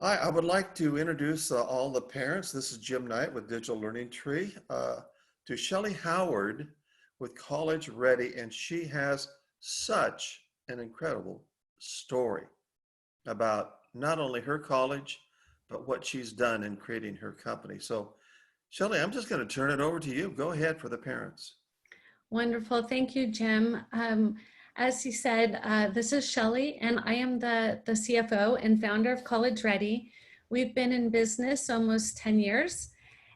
Hi, I would like to introduce all the parents. This is Jim Knight with Digital Learning Tree to Shelley Howard with College Ready, and she has such an incredible story about not only her college, but what she's done in creating her company. So, Shelley, I'm just going to turn it over to you. Go ahead for the parents. Wonderful. Thank you, Jim. As he said, this is Shelley, and I am the CFO and founder of College Ready. We've been in business almost 10 years,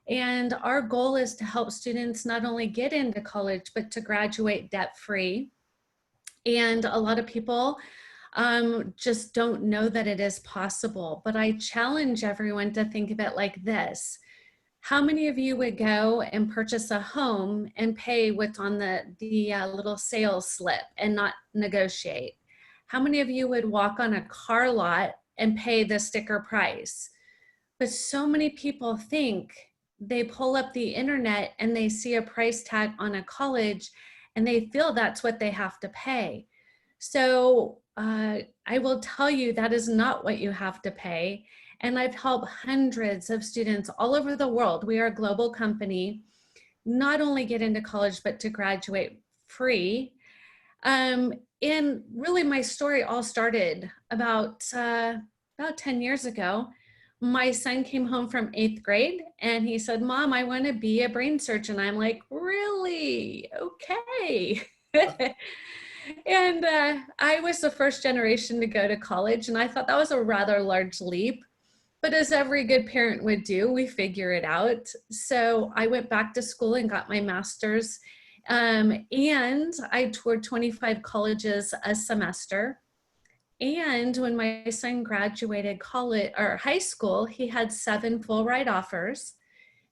and our goal is to help students not only get into college, but to graduate debt-free. And a lot of people just don't know that it is possible, but I challenge everyone to think of it like this. How many of you would go and purchase a home and pay what's on the little sales slip and not negotiate? How many of you would walk on a car lot and pay the sticker price? But so many people think they pull up the internet and they see a price tag on a college and they feel that's what they have to pay. So I will tell you that is not what you have to pay. And I've helped hundreds of students all over the world. We are a global company, not only get into college, but to graduate free. And really my story all started about 10 years ago. My son came home from 8th grade and he said, "Mom, I want to be a brain surgeon." I'm like, "Really? Okay." And I was the first generation to go to college, and I thought that was a rather large leap. But as every good parent would do, we figure it out. So I went back to school and got my master's. And I toured 25 colleges a semester. And when my son graduated college or high school, he had 7 full ride offers,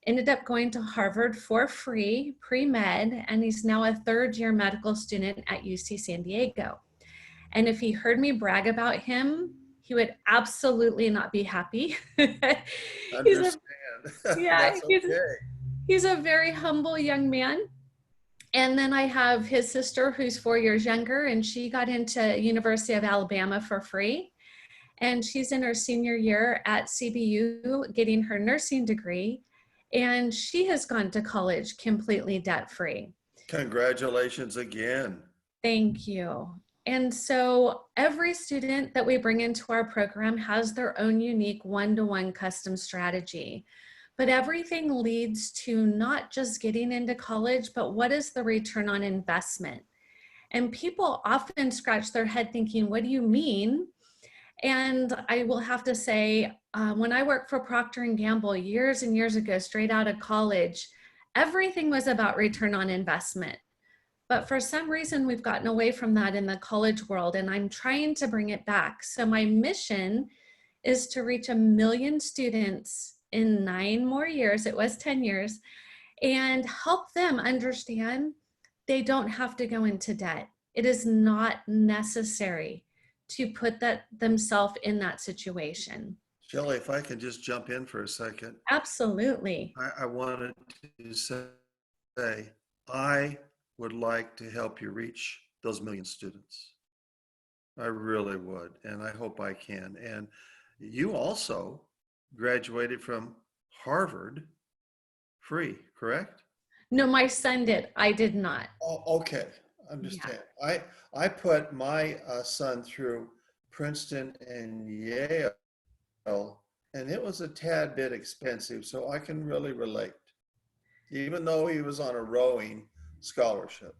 ended up going to Harvard for free, pre-med, and he's now a 3rd-year medical student at UC San Diego. And if he heard me brag about him, he would absolutely not be happy. he's a Understand. yeah, That's okay. he's a very humble young man. And then I have his sister who's 4 years younger, and she got into University of Alabama for free. And she's in her senior year at CBU getting her nursing degree. And she has gone to college completely debt free. Congratulations again. Thank you. And so every student that we bring into our program has their own unique one-to-one custom strategy. But everything leads to not just getting into college, but what is the return on investment? And people often scratch their head thinking, what do you mean? And I will have to say, when I worked for Procter & Gamble years and years ago, straight out of college, everything was about return on investment. But for some reason, we've gotten away from that in the college world, and I'm trying to bring it back. So my mission is to reach 1 million students in 9 more years, it was 10 years, and help them understand they don't have to go into debt. It is not necessary to put themselves in that situation. Shelley, if I can just jump in for a second. Absolutely. I wanted to say, I would like to help you reach those million students. I really would, and I hope I can. And you also graduated from Harvard free, correct? No, my son did. I did not. Oh, okay, Yeah. understand. I put my son through Princeton and Yale, and it was a tad bit expensive, so I can really relate, even though he was on a rowing scholarship.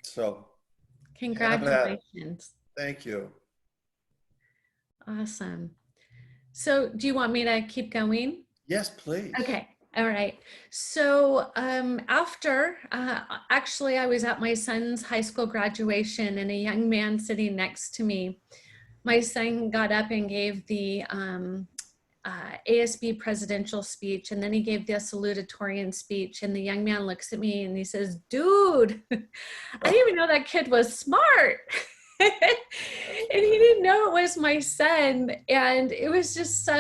So have at it. Congratulations. Thank you. Awesome. So do you want me to keep going? Yes, please. Okay. All right. So actually, I was at my son's high school graduation, and a young man sitting next to me, my son got up and gave the ASB presidential speech, and then he gave the salutatorian speech, and the young man looks at me and he says, "Dude, I didn't even know that kid was smart." And he didn't know it was my son. And it was just so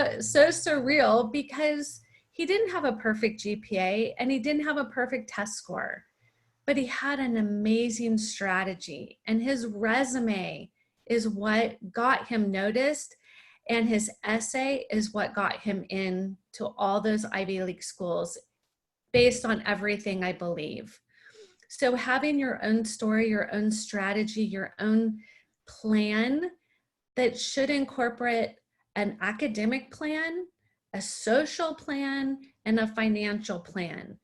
surreal because he didn't have a perfect GPA and he didn't have a perfect test score, but he had an amazing strategy, and his resume is what got him noticed. And his essay is what got him into all those Ivy League schools based on everything I believe. So having your own story, your own strategy, your own plan that should incorporate an academic plan, a social plan, and a financial plan.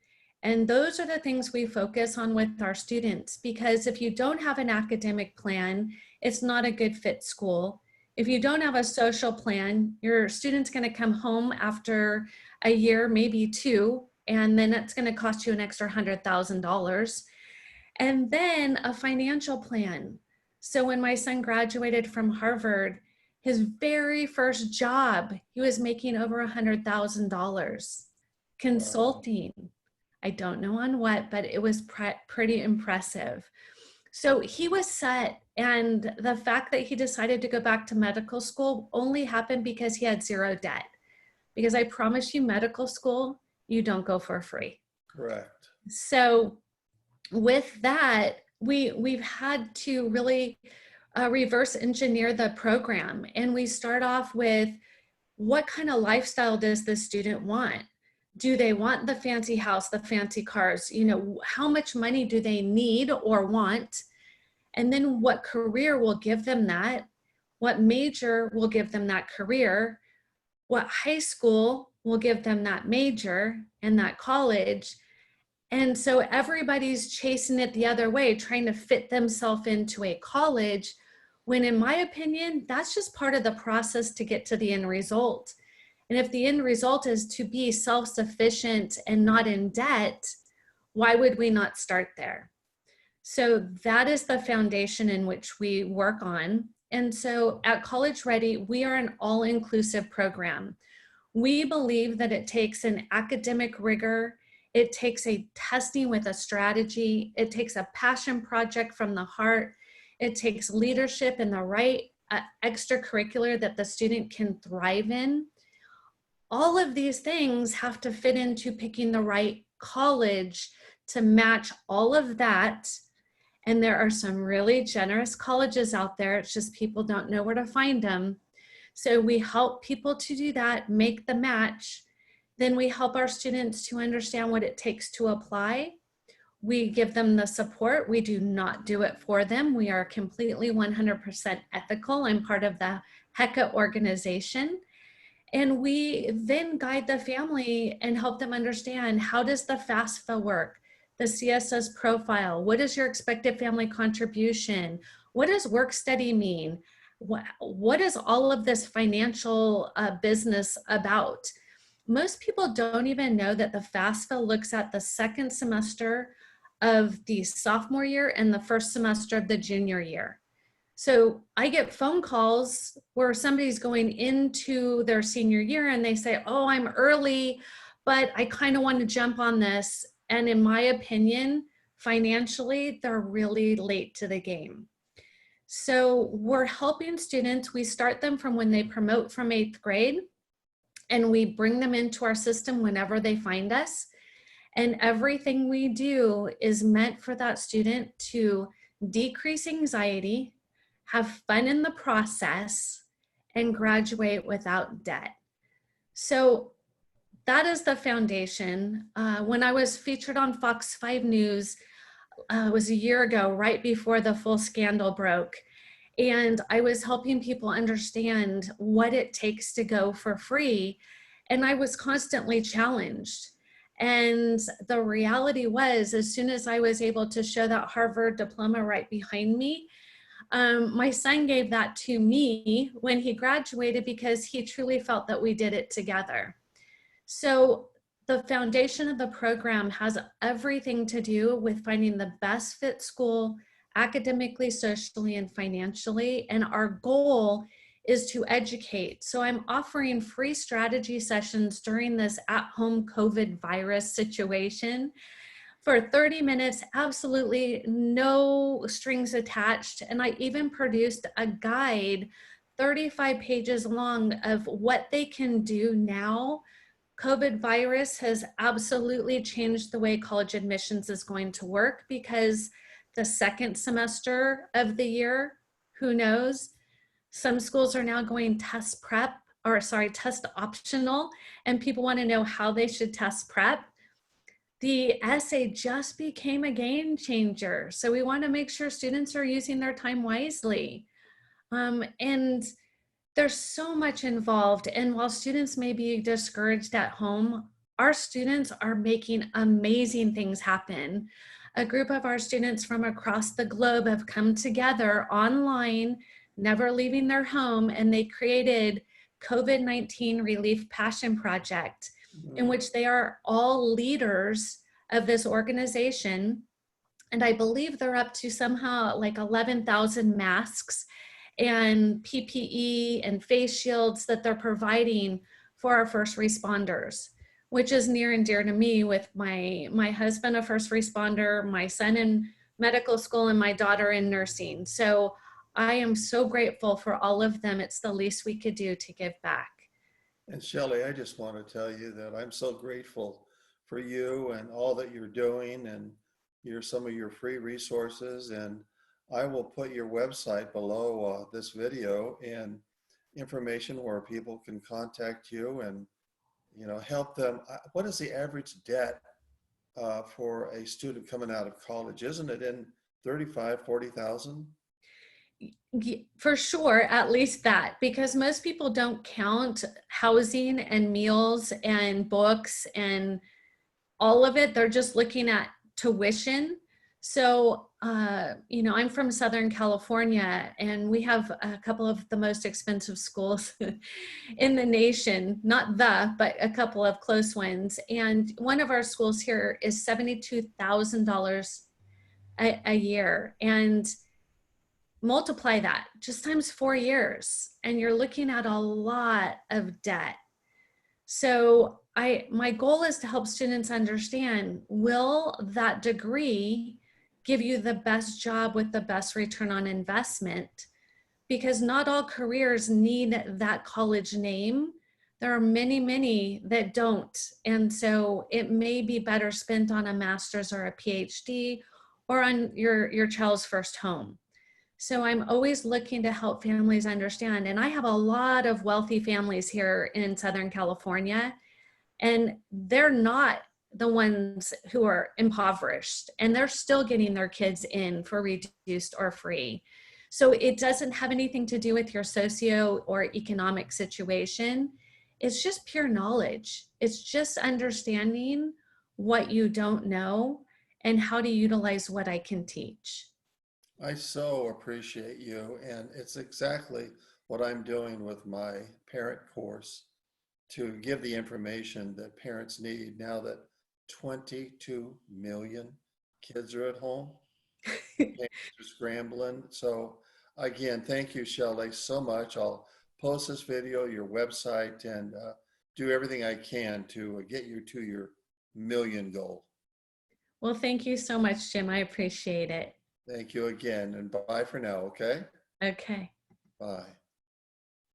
And those are the things we focus on with our students, because if you don't have an academic plan, it's not a good fit school. If you don't have a social plan, your student's going to come home after a year, maybe two, and then it's going to cost you an extra $100,000. And then a financial plan. So when my son graduated from Harvard, his very first job, he was making over $100,000 consulting. I don't know on what, but it was pretty impressive. So he was set. And the fact that he decided to go back to medical school only happened because he had zero debt. Because I promise you, medical school, you don't go for free. Correct. So with that, we've had to really reverse engineer the program. And we start off with, what kind of lifestyle does the student want? Do they want the fancy house, the fancy cars? You know, how much money do they need or want? And then what career will give them that? What major will give them that career? What high school will give them that major and that college? And so everybody's chasing it the other way, trying to fit themselves into a college, when in my opinion, that's just part of the process to get to the end result. And if the end result is to be self-sufficient and not in debt, why would we not start there? So that is the foundation in which we work on. And so at College Ready, we are an all-inclusive program. We believe that it takes an academic rigor, it takes a testing with a strategy, it takes a passion project from the heart, it takes leadership and the right extracurricular that the student can thrive in. All of these things have to fit into picking the right college to match all of that. And there are some really generous colleges out there. It's just people don't know where to find them. So we help people to do that, make the match. Then we help our students to understand what it takes to apply. We give them the support. We do not do it for them. We are completely 100% ethical. I'm part of the HECA organization. And we then guide the family and help them understand, how does the FAFSA work? The CSS profile, what is your expected family contribution? What does work study mean? What is all of this financial business about? Most people don't even know that the FAFSA looks at the second semester of the sophomore year and the first semester of the junior year. So I get phone calls where somebody's going into their senior year and they say, oh, I'm early, but I kind of want to jump on this. And in my opinion, financially, they're really late to the game. So we're helping students. We start them from when they promote from 8th grade, and we bring them into our system whenever they find us. And everything we do is meant for that student to decrease anxiety, have fun in the process, and graduate without debt. So that is the foundation. When I was featured on Fox 5 News, it was a year ago, right before the full scandal broke. And I was helping people understand what it takes to go for free. And I was constantly challenged. And the reality was, as soon as I was able to show that Harvard diploma right behind me, my son gave that to me when he graduated, because he truly felt that we did it together. So the foundation of the program has everything to do with finding the best fit school academically, socially, and financially. And our goal is to educate. So I'm offering free strategy sessions during this at-home COVID virus situation for 30 minutes, absolutely no strings attached. And I even produced a guide, 35 pages long, of what they can do now. COVID virus has absolutely changed the way college admissions is going to work, because the second semester of the year, who knows? Some schools are now going test prep test optional, and people want to know how they should test prep, the essay just became a game changer. So we want to make sure students are using their time wisely. And there's so much involved. And while students may be discouraged at home, our students are making amazing things happen. A group of our students from across the globe have come together online, never leaving their home, and they created COVID-19 Relief Passion Project, in Mhm. which they are all leaders of this organization. And I believe they're up to somehow like 11,000 masks and PPE and face shields that they're providing for our first responders, which is near and dear to me with my husband, a first responder, my son in medical school, and my daughter in nursing. So I am so grateful for all of them. It's the least we could do to give back. And Shelley, I just want to tell you that I'm so grateful for you and all that you're doing and some of your free resources. And I will put your website below this video and information where people can contact you and help them. What is the average debt for a student coming out of college? Isn't it in 35, 40,000? For sure, at least that, because most people don't count housing and meals and books and all of it. They're just looking at tuition. So, I'm from Southern California, and we have a couple of the most expensive schools in the nation, not but a couple of close ones. And one of our schools here is $72,000 a year. And multiply that just times 4 years, and you're looking at a lot of debt. So my goal is to help students understand, will that degree give you the best job with the best return on investment? Because not all careers need that college name. There are many, many that don't. And so it may be better spent on a master's or a PhD or on your child's first home. So I'm always looking to help families understand. And I have a lot of wealthy families here in Southern California, and they're not the ones who are impoverished, and they're still getting their kids in for reduced or free. So it doesn't have anything to do with your socio or economic situation. It's just pure knowledge. It's just understanding what you don't know and how to utilize what I can teach. I so appreciate you, and it's exactly what I'm doing with my parent course to give the information that parents need now that 22 million kids are at home. Parents are scrambling. So again, thank you, Shelley, so much. I'll post this video, your website, and do everything I can to get you to your million goal. Well, thank you so much, Jim. I appreciate it. Thank you again, and bye for now, okay? Okay. Bye.